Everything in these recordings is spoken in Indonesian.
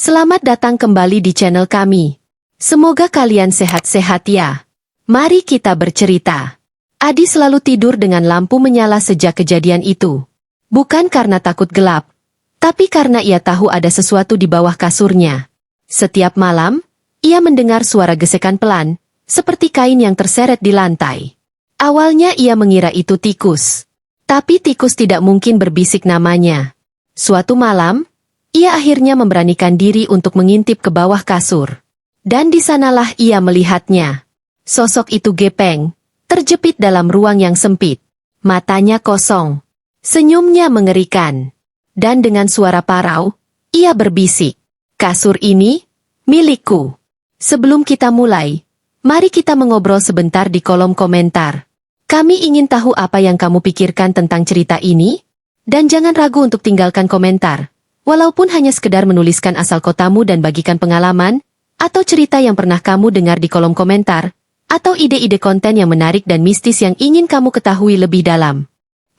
Selamat datang kembali di channel kami. Semoga kalian sehat-sehat ya. Mari kita bercerita. Adi selalu tidur dengan lampu menyala sejak kejadian itu. Bukan karena takut gelap, tapi karena ia tahu ada sesuatu di bawah kasurnya. Setiap malam, ia mendengar suara gesekan pelan, seperti kain yang terseret di lantai. Awalnya ia mengira itu tikus. Tapi tikus tidak mungkin berbisik namanya. Suatu malam, ia akhirnya memberanikan diri untuk mengintip ke bawah kasur. Dan di sanalah ia melihatnya. Sosok itu gepeng, terjepit dalam ruang yang sempit. Matanya kosong. Senyumnya mengerikan. Dan dengan suara parau, ia berbisik. Kasur ini, milikku. Sebelum kita mulai, mari kita mengobrol sebentar di kolom komentar. Kami ingin tahu apa yang kamu pikirkan tentang cerita ini. Dan jangan ragu untuk tinggalkan komentar. Walaupun hanya sekedar menuliskan asal kotamu dan bagikan pengalaman, atau cerita yang pernah kamu dengar di kolom komentar, atau ide-ide konten yang menarik dan mistis yang ingin kamu ketahui lebih dalam.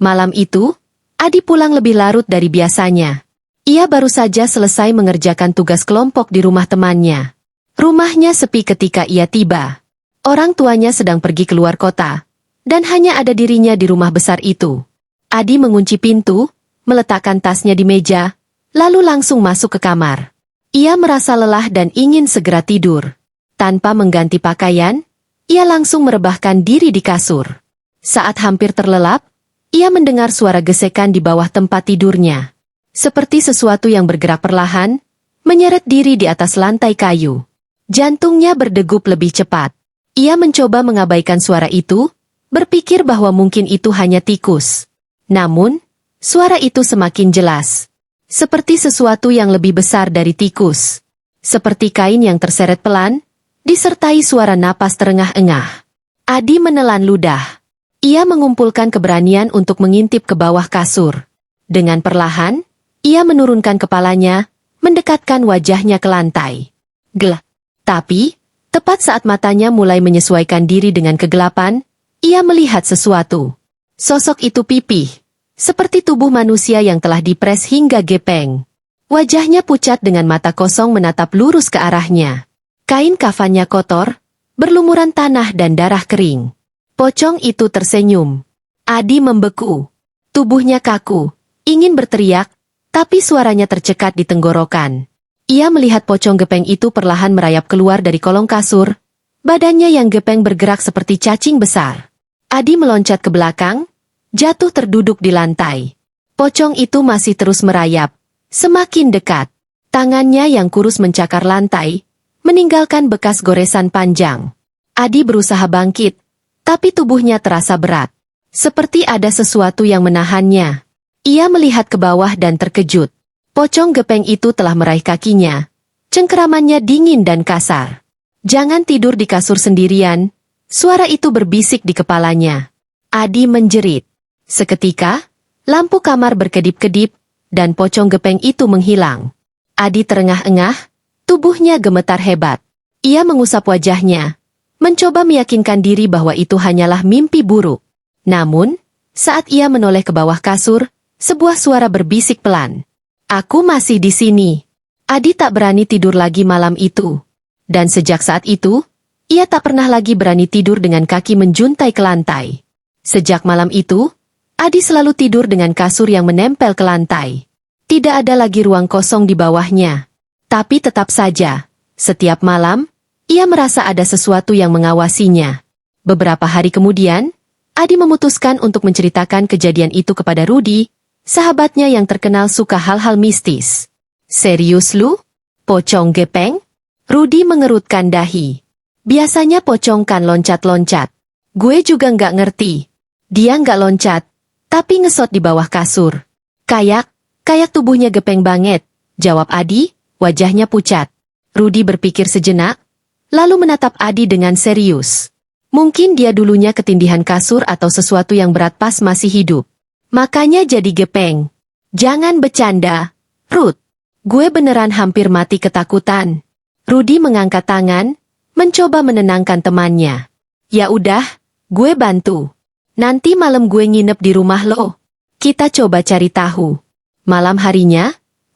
Malam itu, Adi pulang lebih larut dari biasanya. Ia baru saja selesai mengerjakan tugas kelompok di rumah temannya. Rumahnya sepi ketika ia tiba. Orang tuanya sedang pergi keluar kota, dan hanya ada dirinya di rumah besar itu. Adi mengunci pintu, meletakkan tasnya di meja, lalu langsung masuk ke kamar. Ia merasa lelah dan ingin segera tidur. Tanpa mengganti pakaian, ia langsung merebahkan diri di kasur. Saat hampir terlelap, ia mendengar suara gesekan di bawah tempat tidurnya. Seperti sesuatu yang bergerak perlahan, menyeret diri di atas lantai kayu. Jantungnya berdegup lebih cepat. Ia mencoba mengabaikan suara itu, berpikir bahwa mungkin itu hanya tikus. Namun, suara itu semakin jelas. Seperti sesuatu yang lebih besar dari tikus. Seperti kain yang terseret pelan, disertai suara napas terengah-engah. Adi menelan ludah. Ia mengumpulkan keberanian untuk mengintip ke bawah kasur. Dengan perlahan, ia menurunkan kepalanya, mendekatkan wajahnya ke lantai. Gelap. Tapi, tepat saat matanya mulai menyesuaikan diri dengan kegelapan, ia melihat sesuatu. Sosok itu pipih. Seperti tubuh manusia yang telah dipres hingga gepeng. Wajahnya pucat dengan mata kosong menatap lurus ke arahnya. Kain kafannya kotor, berlumuran tanah dan darah kering. Pocong itu tersenyum. Adi membeku. Tubuhnya kaku, ingin berteriak, tapi suaranya tercekat di tenggorokan. Ia melihat pocong gepeng itu perlahan merayap keluar dari kolong kasur. Badannya yang gepeng bergerak seperti cacing besar. Adi meloncat ke belakang, jatuh terduduk di lantai. Pocong itu masih terus merayap. Semakin dekat. Tangannya yang kurus mencakar lantai, meninggalkan bekas goresan panjang. Adi berusaha bangkit, tapi tubuhnya terasa berat. Seperti ada sesuatu yang menahannya. Ia melihat ke bawah dan terkejut. Pocong gepeng itu telah meraih kakinya. Cengkeramannya dingin dan kasar. Jangan tidur di kasur sendirian. Suara itu berbisik di kepalanya. Adi menjerit. Seketika, lampu kamar berkedip-kedip, dan pocong gepeng itu menghilang. Adi terengah-engah, tubuhnya gemetar hebat. Ia mengusap wajahnya, mencoba meyakinkan diri bahwa itu hanyalah mimpi buruk. Namun, saat ia menoleh ke bawah kasur, sebuah suara berbisik pelan. "Aku masih di sini." Adi tak berani tidur lagi malam itu. Dan sejak saat itu, ia tak pernah lagi berani tidur dengan kaki menjuntai ke lantai. Sejak malam itu, Adi selalu tidur dengan kasur yang menempel ke lantai. Tidak ada lagi ruang kosong di bawahnya. Tapi tetap saja, setiap malam, ia merasa ada sesuatu yang mengawasinya. Beberapa hari kemudian, Adi memutuskan untuk menceritakan kejadian itu kepada Rudy, sahabatnya yang terkenal suka hal-hal mistis. "Serius lu? Pocong gepeng?" Rudy mengerutkan dahi. "Biasanya pocong kan loncat-loncat. Gue juga nggak ngerti. Dia nggak loncat, tapi ngesot di bawah kasur. Kayak tubuhnya gepeng banget," jawab Adi, wajahnya pucat. Rudy berpikir sejenak, lalu menatap Adi dengan serius. Mungkin dia dulunya ketindihan kasur atau sesuatu yang berat pas masih hidup. Makanya jadi gepeng. "Jangan bercanda, Ruth. Gue beneran hampir mati ketakutan." Rudy mengangkat tangan, mencoba menenangkan temannya. "Ya udah, gue bantu. Nanti malam gue nginep di rumah lo. Kita coba cari tahu." Malam harinya,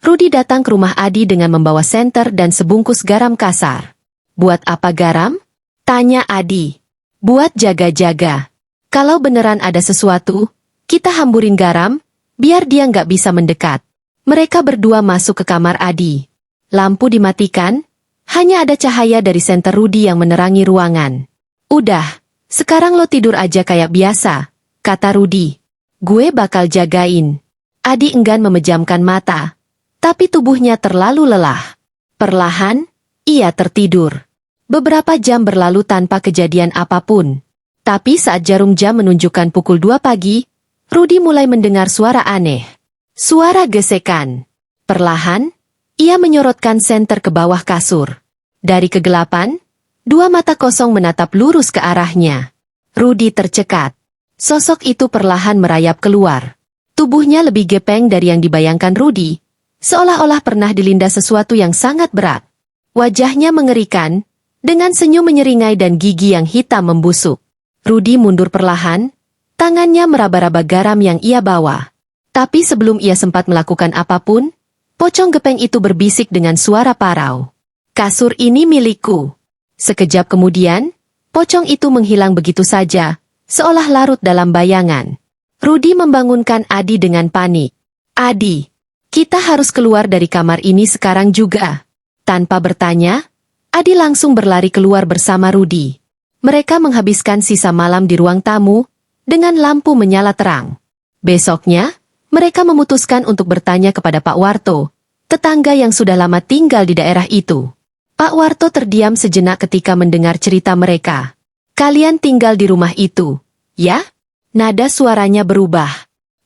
Rudy datang ke rumah Adi dengan membawa senter dan sebungkus garam kasar. Buat apa garam? Tanya Adi. Buat jaga-jaga. Kalau beneran ada sesuatu, kita hamburin garam, biar dia nggak bisa mendekat. Mereka berdua masuk ke kamar Adi. Lampu dimatikan, hanya ada cahaya dari senter Rudy yang menerangi ruangan. Udah, sekarang lo tidur aja kayak biasa, kata Rudy. Gue bakal jagain. Adi enggan memejamkan mata, tapi tubuhnya terlalu lelah. Perlahan, ia tertidur. Beberapa jam berlalu tanpa kejadian apapun. Tapi saat jarum jam menunjukkan pukul 2 pagi, Rudy mulai mendengar suara aneh. Suara gesekan. Perlahan, ia menyorotkan senter ke bawah kasur. Dari kegelapan, 2 mata kosong menatap lurus ke arahnya. Rudy tercekat. Sosok itu perlahan merayap keluar. Tubuhnya lebih gepeng dari yang dibayangkan Rudy, seolah-olah pernah dilindas sesuatu yang sangat berat. Wajahnya mengerikan, dengan senyum menyeringai dan gigi yang hitam membusuk. Rudy mundur perlahan, tangannya meraba-raba garam yang ia bawa. Tapi sebelum ia sempat melakukan apapun, pocong gepeng itu berbisik dengan suara parau. Kasur ini milikku. Sekejap kemudian, pocong itu menghilang begitu saja, seolah larut dalam bayangan. Rudy membangunkan Adi dengan panik. Adi, kita harus keluar dari kamar ini sekarang juga. Tanpa bertanya, Adi langsung berlari keluar bersama Rudy. Mereka menghabiskan sisa malam di ruang tamu, dengan lampu menyala terang. Besoknya, mereka memutuskan untuk bertanya kepada Pak Warto, tetangga yang sudah lama tinggal di daerah itu. Pak Warto terdiam sejenak ketika mendengar cerita mereka. Kalian tinggal di rumah itu, ya? Nada suaranya berubah.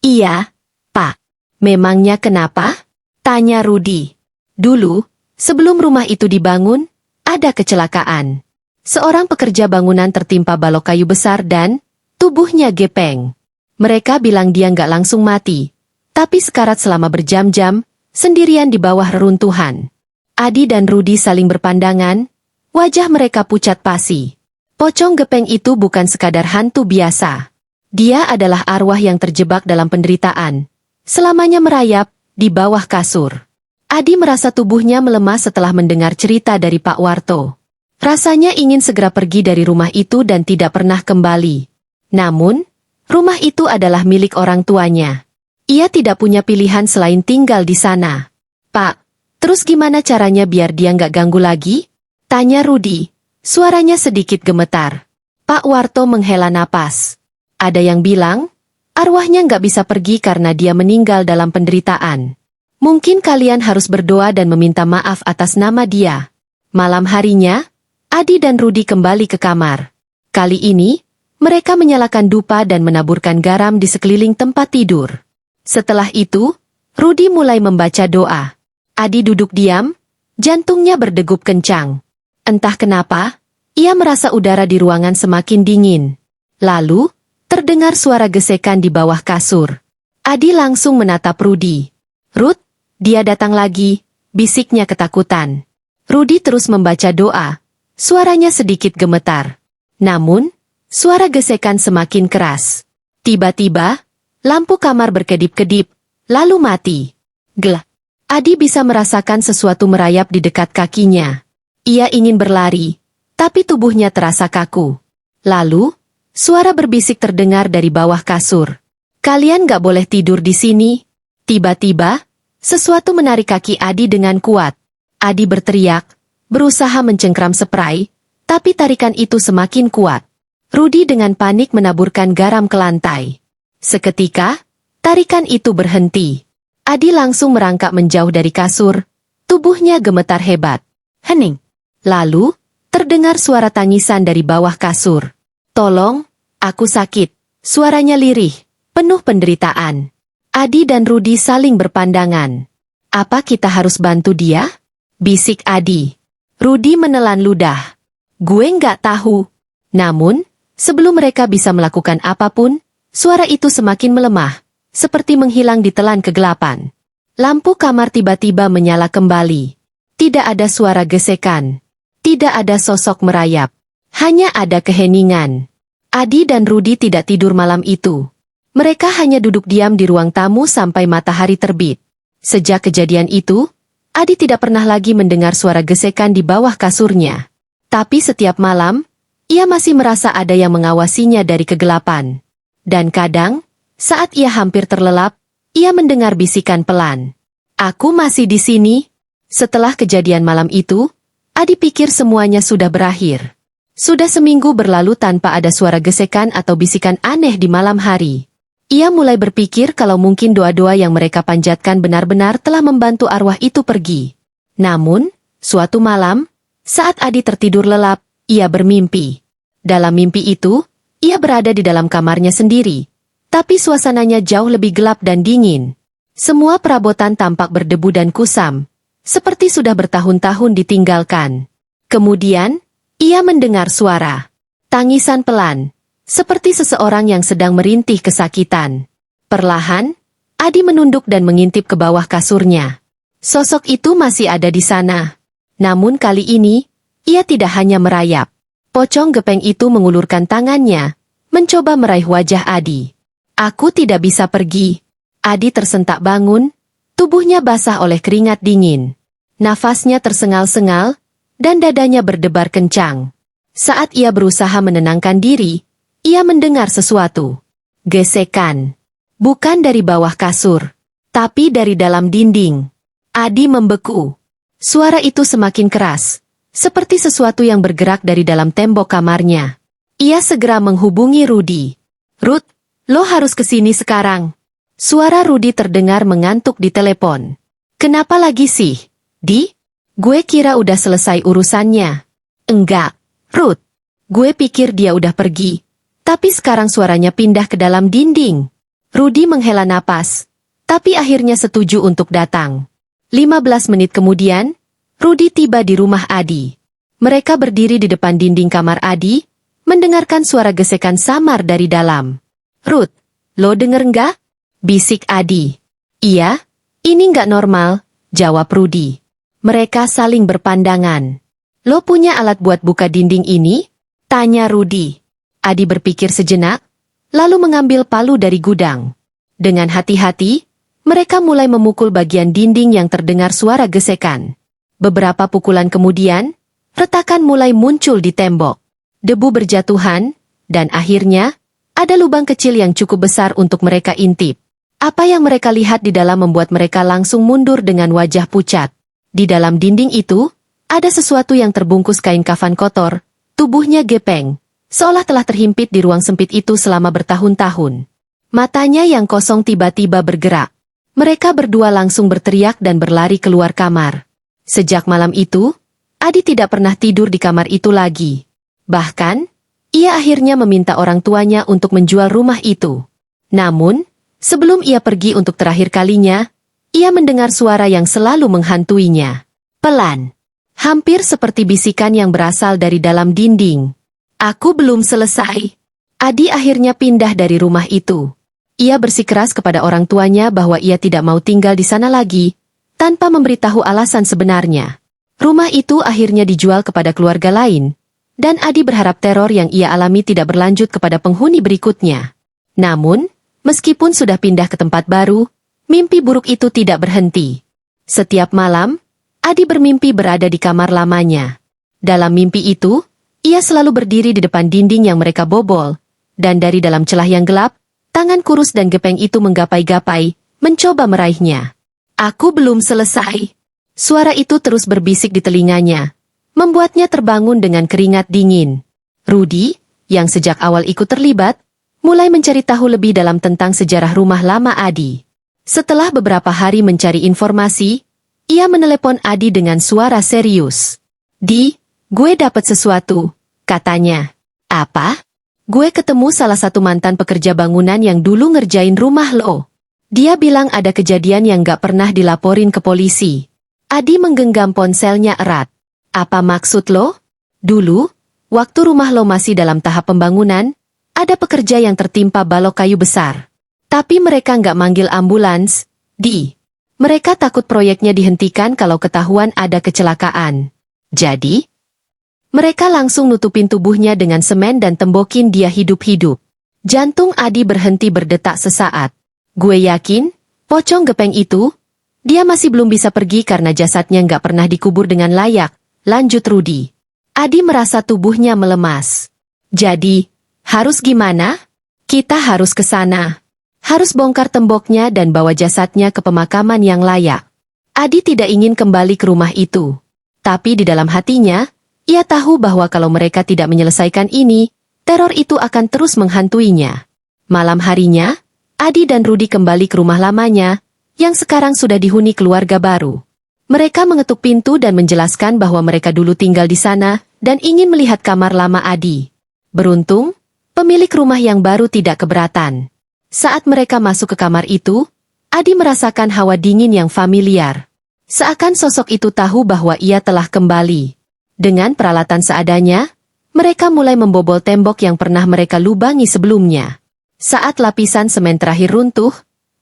Iya, Pak. Memangnya kenapa? Tanya Rudy. Dulu, sebelum rumah itu dibangun, ada kecelakaan. Seorang pekerja bangunan tertimpa balok kayu besar dan tubuhnya gepeng. Mereka bilang dia nggak langsung mati, tapi sekarat selama berjam-jam, sendirian di bawah reruntuhan. Adi dan Rudy saling berpandangan, wajah mereka pucat pasi. Pocong gepeng itu bukan sekadar hantu biasa. Dia adalah arwah yang terjebak dalam penderitaan. Selamanya merayap di bawah kasur. Adi merasa tubuhnya melemah setelah mendengar cerita dari Pak Warto. Rasanya ingin segera pergi dari rumah itu dan tidak pernah kembali. Namun, rumah itu adalah milik orang tuanya. Ia tidak punya pilihan selain tinggal di sana. Pak, terus gimana caranya biar dia nggak ganggu lagi? Tanya Rudy. Suaranya sedikit gemetar. Pak Warto menghela napas. Ada yang bilang, arwahnya nggak bisa pergi karena dia meninggal dalam penderitaan. Mungkin kalian harus berdoa dan meminta maaf atas nama dia. Malam harinya, Adi dan Rudy kembali ke kamar. Kali ini, mereka menyalakan dupa dan menaburkan garam di sekeliling tempat tidur. Setelah itu, Rudy mulai membaca doa. Adi duduk diam, jantungnya berdegup kencang. Entah kenapa, ia merasa udara di ruangan semakin dingin. Lalu, terdengar suara gesekan di bawah kasur. Adi langsung menatap Rudy. Ruth, dia datang lagi, bisiknya ketakutan. Rudy terus membaca doa, suaranya sedikit gemetar. Namun, suara gesekan semakin keras. Tiba-tiba, lampu kamar berkedip-kedip, lalu mati. Gelap. Adi bisa merasakan sesuatu merayap di dekat kakinya. Ia ingin berlari, tapi tubuhnya terasa kaku. Lalu, suara berbisik terdengar dari bawah kasur. Kalian gak boleh tidur di sini. Tiba-tiba, sesuatu menarik kaki Adi dengan kuat. Adi berteriak, berusaha mencengkram spray, tapi tarikan itu semakin kuat. Rudy dengan panik menaburkan garam ke lantai. Seketika, tarikan itu berhenti. Adi langsung merangkak menjauh dari kasur, tubuhnya gemetar hebat. Hening. Lalu, terdengar suara tangisan dari bawah kasur. Tolong, aku sakit. Suaranya lirih, penuh penderitaan. Adi dan Rudy saling berpandangan. Apa kita harus bantu dia? Bisik Adi. Rudy menelan ludah. Gue nggak tahu. Namun, sebelum mereka bisa melakukan apapun, suara itu semakin melemah, seperti menghilang di telan kegelapan. Lampu kamar tiba-tiba menyala kembali. Tidak ada suara gesekan. Tidak ada sosok merayap. Hanya ada keheningan. Adi dan Rudy tidak tidur malam itu. Mereka hanya duduk diam di ruang tamu sampai matahari terbit. Sejak kejadian itu, Adi tidak pernah lagi mendengar suara gesekan di bawah kasurnya. Tapi setiap malam, ia masih merasa ada yang mengawasinya dari kegelapan. Dan kadang, saat ia hampir terlelap, ia mendengar bisikan pelan. "Aku masih di sini." Setelah kejadian malam itu, Adi pikir semuanya sudah berakhir. Sudah seminggu berlalu tanpa ada suara gesekan atau bisikan aneh di malam hari. Ia mulai berpikir kalau mungkin doa-doa yang mereka panjatkan benar-benar telah membantu arwah itu pergi. Namun, suatu malam, saat Adi tertidur lelap, ia bermimpi. Dalam mimpi itu, ia berada di dalam kamarnya sendiri. Tapi suasananya jauh lebih gelap dan dingin. Semua perabotan tampak berdebu dan kusam, seperti sudah bertahun-tahun ditinggalkan. Kemudian, ia mendengar suara tangisan pelan, seperti seseorang yang sedang merintih kesakitan. Perlahan, Adi menunduk dan mengintip ke bawah kasurnya. Sosok itu masih ada di sana. Namun kali ini, ia tidak hanya merayap. Pocong gepeng itu mengulurkan tangannya, mencoba meraih wajah Adi. "Aku tidak bisa pergi." Adi tersentak bangun, tubuhnya basah oleh keringat dingin. Nafasnya tersengal-sengal, dan dadanya berdebar kencang. Saat ia berusaha menenangkan diri, ia mendengar sesuatu. Gesekan. Bukan dari bawah kasur, tapi dari dalam dinding. Adi membeku. Suara itu semakin keras, seperti sesuatu yang bergerak dari dalam tembok kamarnya. Ia segera menghubungi Rudy. "Ruth, lo harus kesini sekarang." Suara Rudy terdengar mengantuk di telepon. "Kenapa lagi sih, Di? Gue kira udah selesai urusannya." "Enggak, Ruth. Gue pikir dia udah pergi. Tapi sekarang suaranya pindah ke dalam dinding." Rudy menghela napas, tapi akhirnya setuju untuk datang. 15 menit kemudian, Rudy tiba di rumah Adi. Mereka berdiri di depan dinding kamar Adi, mendengarkan suara gesekan samar dari dalam. "Ruth, lo denger nggak?" bisik Adi. "Iya, ini nggak normal," jawab Rudy. Mereka saling berpandangan. "Lo punya alat buat buka dinding ini?" tanya Rudy. Adi berpikir sejenak, lalu mengambil palu dari gudang. Dengan hati-hati, mereka mulai memukul bagian dinding yang terdengar suara gesekan. Beberapa pukulan kemudian, retakan mulai muncul di tembok. Debu berjatuhan, dan akhirnya, ada lubang kecil yang cukup besar untuk mereka intip. Apa yang mereka lihat di dalam membuat mereka langsung mundur dengan wajah pucat. Di dalam dinding itu, ada sesuatu yang terbungkus kain kafan kotor, tubuhnya gepeng, seolah telah terhimpit di ruang sempit itu selama bertahun-tahun. Matanya yang kosong tiba-tiba bergerak. Mereka berdua langsung berteriak dan berlari keluar kamar. Sejak malam itu, Adi tidak pernah tidur di kamar itu lagi. Bahkan, ia akhirnya meminta orang tuanya untuk menjual rumah itu. Namun, sebelum ia pergi untuk terakhir kalinya, ia mendengar suara yang selalu menghantuinya. Pelan. Hampir seperti bisikan yang berasal dari dalam dinding. "Aku belum selesai." Adi akhirnya pindah dari rumah itu. Ia bersikeras kepada orang tuanya bahwa ia tidak mau tinggal di sana lagi, tanpa memberitahu alasan sebenarnya. Rumah itu akhirnya dijual kepada keluarga lain, dan Adi berharap teror yang ia alami tidak berlanjut kepada penghuni berikutnya. Namun, meskipun sudah pindah ke tempat baru, mimpi buruk itu tidak berhenti. Setiap malam, Adi bermimpi berada di kamar lamanya. Dalam mimpi itu, ia selalu berdiri di depan dinding yang mereka bobol, dan dari dalam celah yang gelap, tangan kurus dan gepeng itu menggapai-gapai, mencoba meraihnya. "Aku belum selesai." Suara itu terus berbisik di telinganya, membuatnya terbangun dengan keringat dingin. Rudy, yang sejak awal ikut terlibat, mulai mencari tahu lebih dalam tentang sejarah rumah lama Adi. Setelah beberapa hari mencari informasi, ia menelepon Adi dengan suara serius. "Di, gue dapat sesuatu," katanya. "Apa?" "Gue ketemu salah satu mantan pekerja bangunan yang dulu ngerjain rumah lo. Dia bilang ada kejadian yang gak pernah dilaporin ke polisi." Adi menggenggam ponselnya erat. "Apa maksud lo?" "Dulu, waktu rumah lo masih dalam tahap pembangunan, ada pekerja yang tertimpa balok kayu besar. Tapi mereka nggak manggil ambulans, Di. Mereka takut proyeknya dihentikan kalau ketahuan ada kecelakaan. Jadi, mereka langsung nutupin tubuhnya dengan semen dan tembokin dia hidup-hidup." Jantung Adi berhenti berdetak sesaat. "Gue yakin, pocong gepeng itu, Dia masih belum bisa pergi karena jasadnya nggak pernah dikubur dengan layak, lanjut Rudy. Adi merasa tubuhnya melemas. Jadi, harus gimana? Kita harus ke sana. Harus bongkar temboknya dan bawa jasadnya ke pemakaman yang layak. Adi tidak ingin kembali ke rumah itu. Tapi di dalam hatinya, ia tahu bahwa kalau mereka tidak menyelesaikan ini, teror itu akan terus menghantuinya. Malam harinya, Adi dan Rudy kembali ke rumah lamanya, yang sekarang sudah dihuni keluarga baru. Mereka mengetuk pintu dan menjelaskan bahwa mereka dulu tinggal di sana dan ingin melihat kamar lama Adi. Beruntung, pemilik rumah yang baru tidak keberatan. Saat mereka masuk ke kamar itu, Adi merasakan hawa dingin yang familiar. Seakan sosok itu tahu bahwa ia telah kembali. Dengan peralatan seadanya, mereka mulai membobol tembok yang pernah mereka lubangi sebelumnya. Saat lapisan semen terakhir runtuh,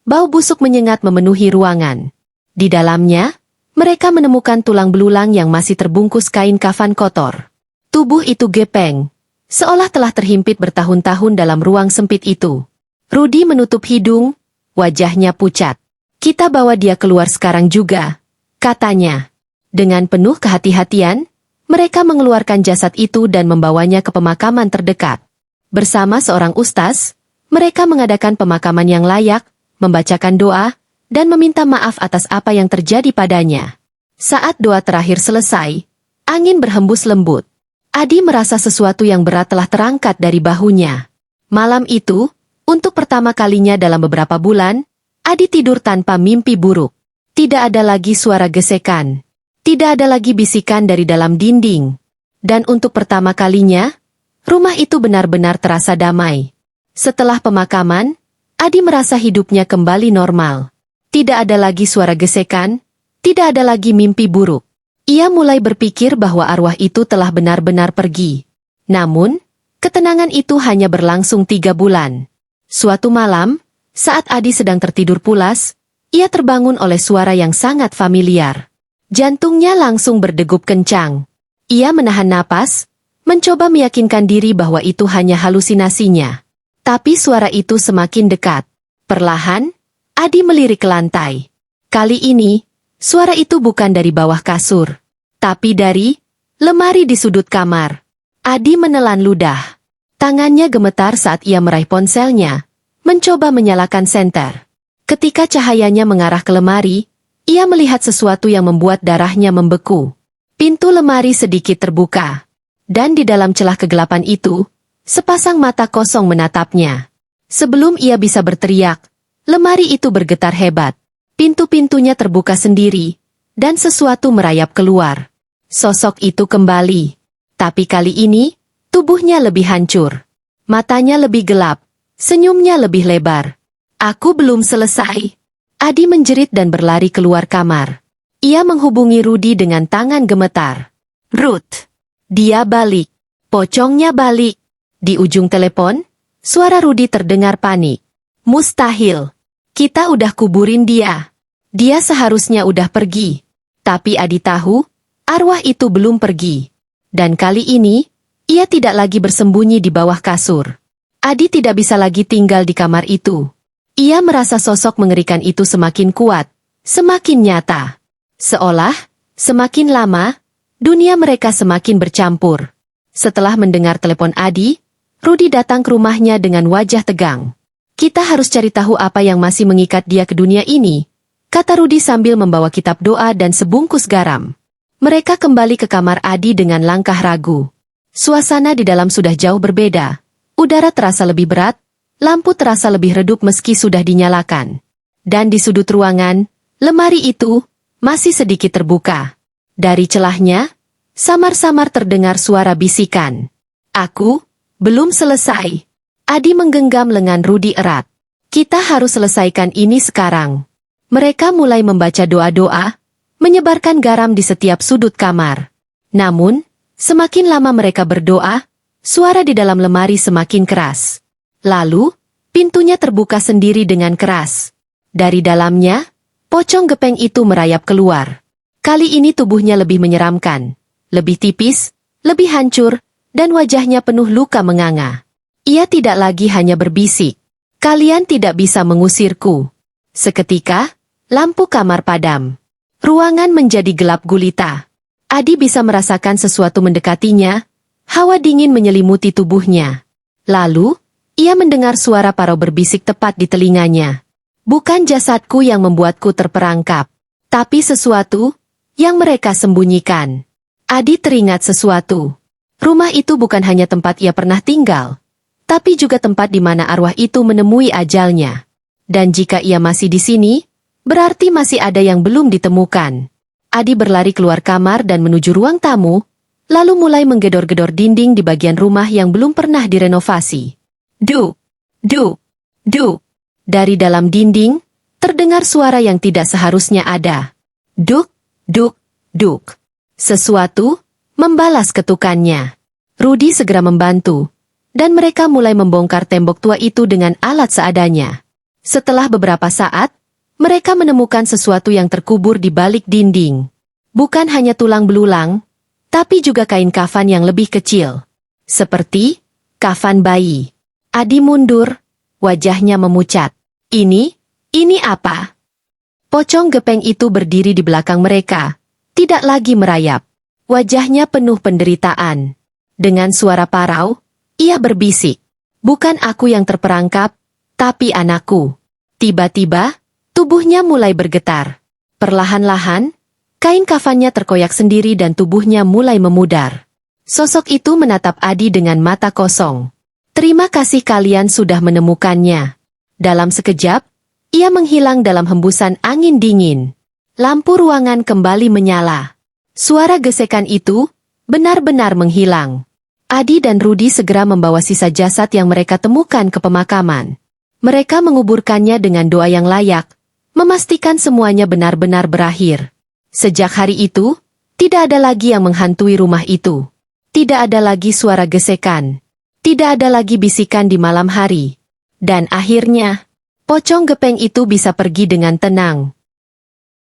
bau busuk menyengat memenuhi ruangan. Di dalamnya, mereka menemukan tulang belulang yang masih terbungkus kain kafan kotor. Tubuh itu gepeng, seolah telah terhimpit bertahun-tahun dalam ruang sempit itu. Rudy menutup hidung, wajahnya pucat. Kita bawa dia keluar sekarang juga, katanya. Dengan penuh kehati-hatian, mereka mengeluarkan jasad itu dan membawanya ke pemakaman terdekat. Bersama seorang ustaz, mereka mengadakan pemakaman yang layak, membacakan doa, dan meminta maaf atas apa yang terjadi padanya. Saat doa terakhir selesai, angin berhembus lembut. Adi merasa sesuatu yang berat telah terangkat dari bahunya. Malam itu, untuk pertama kalinya dalam beberapa bulan, Adi tidur tanpa mimpi buruk. Tidak ada lagi suara gesekan. Tidak ada lagi bisikan dari dalam dinding. Dan untuk pertama kalinya, rumah itu benar-benar terasa damai. Setelah pemakaman, Adi merasa hidupnya kembali normal. Tidak ada lagi suara gesekan, tidak ada lagi mimpi buruk. Ia mulai berpikir bahwa arwah itu telah benar-benar pergi. Namun, ketenangan itu hanya berlangsung 3 bulan. Suatu malam, saat Adi sedang tertidur pulas, ia terbangun oleh suara yang sangat familiar. Jantungnya langsung berdegup kencang. Ia menahan napas, mencoba meyakinkan diri bahwa itu hanya halusinasinya. Tapi suara itu semakin dekat. Perlahan, Adi melirik ke lantai. Kali ini, suara itu bukan dari bawah kasur, tapi dari lemari di sudut kamar. Adi menelan ludah. Tangannya gemetar saat ia meraih ponselnya, mencoba menyalakan senter. Ketika cahayanya mengarah ke lemari, ia melihat sesuatu yang membuat darahnya membeku. Pintu lemari sedikit terbuka, dan di dalam celah kegelapan itu, sepasang mata kosong menatapnya. Sebelum ia bisa berteriak, lemari itu bergetar hebat. Pintu-pintunya terbuka sendiri, dan sesuatu merayap keluar. Sosok itu kembali. Tapi kali ini, tubuhnya lebih hancur. Matanya lebih gelap, senyumnya lebih lebar. Aku belum selesai. Adi menjerit dan berlari keluar kamar. Ia menghubungi Rudy dengan tangan gemetar. Ruth. Dia balik. Pocongnya balik. Di ujung telepon, suara Rudy terdengar panik. Mustahil. Kita udah kuburin dia. Dia seharusnya udah pergi. Tapi Adi tahu, arwah itu belum pergi. Dan kali ini, ia tidak lagi bersembunyi di bawah kasur. Adi tidak bisa lagi tinggal di kamar itu. Ia merasa sosok mengerikan itu semakin kuat, semakin nyata. Seolah, semakin lama, dunia mereka semakin bercampur. Setelah mendengar telepon Adi, Rudy datang ke rumahnya dengan wajah tegang. Kita harus cari tahu apa yang masih mengikat dia ke dunia ini, kata Rudy sambil membawa kitab doa dan sebungkus garam. Mereka kembali ke kamar Adi dengan langkah ragu. Suasana di dalam sudah jauh berbeda. Udara terasa lebih berat, lampu terasa lebih redup meski sudah dinyalakan. Dan di sudut ruangan, lemari itu masih sedikit terbuka. Dari celahnya, samar-samar terdengar suara bisikan. Aku belum selesai. Adi menggenggam lengan Rudy erat. Kita harus selesaikan ini sekarang. Mereka mulai membaca doa-doa, menyebarkan garam di setiap sudut kamar. Namun, semakin lama mereka berdoa, suara di dalam lemari semakin keras. Lalu, pintunya terbuka sendiri dengan keras. Dari dalamnya, pocong gepeng itu merayap keluar. Kali ini tubuhnya lebih menyeramkan, lebih tipis, lebih hancur, dan wajahnya penuh luka menganga. Ia tidak lagi hanya berbisik. Kalian tidak bisa mengusirku. Seketika, Lampu kamar padam. Ruangan menjadi gelap gulita. Adi bisa merasakan sesuatu mendekatinya. Hawa dingin menyelimuti tubuhnya. Lalu, ia mendengar suara Paro berbisik tepat di telinganya. Bukan jasadku yang membuatku terperangkap, tapi sesuatu yang mereka sembunyikan. Adi teringat sesuatu. Rumah itu bukan hanya tempat ia pernah tinggal, tapi juga tempat di mana arwah itu menemui ajalnya. Dan jika ia masih di sini, berarti masih ada yang belum ditemukan. Adi berlari keluar kamar dan menuju ruang tamu, lalu mulai menggedor-gedor dinding di bagian rumah yang belum pernah direnovasi. Duk, duk, duk. Dari dalam dinding, terdengar suara yang tidak seharusnya ada. Duk, duk, duk. Sesuatu membalas ketukannya. Rudi segera membantu, dan mereka mulai membongkar tembok tua itu dengan alat seadanya. Setelah beberapa saat, mereka menemukan sesuatu yang terkubur di balik dinding. Bukan hanya tulang belulang, tapi juga kain kafan yang lebih kecil. Seperti kafan bayi. Adi mundur, wajahnya memucat. Ini apa? Pocong gepeng itu berdiri di belakang mereka, tidak lagi merayap. Wajahnya penuh penderitaan. Dengan suara parau, ia berbisik. Bukan aku yang terperangkap, tapi anakku. Tiba-tiba, tubuhnya mulai bergetar. Perlahan-lahan, kain kafannya terkoyak sendiri dan tubuhnya mulai memudar. Sosok itu menatap Adi dengan mata kosong. Terima kasih kalian sudah menemukannya. Dalam sekejap, ia menghilang dalam hembusan angin dingin. Lampu ruangan kembali menyala. Suara gesekan itu benar-benar menghilang. Adi dan Rudi segera membawa sisa jasad yang mereka temukan ke pemakaman. Mereka menguburkannya dengan doa yang layak, memastikan semuanya benar-benar berakhir. Sejak hari itu, tidak ada lagi yang menghantui rumah itu. Tidak ada lagi suara gesekan. Tidak ada lagi bisikan di malam hari. Dan akhirnya, pocong gepeng itu bisa pergi dengan tenang.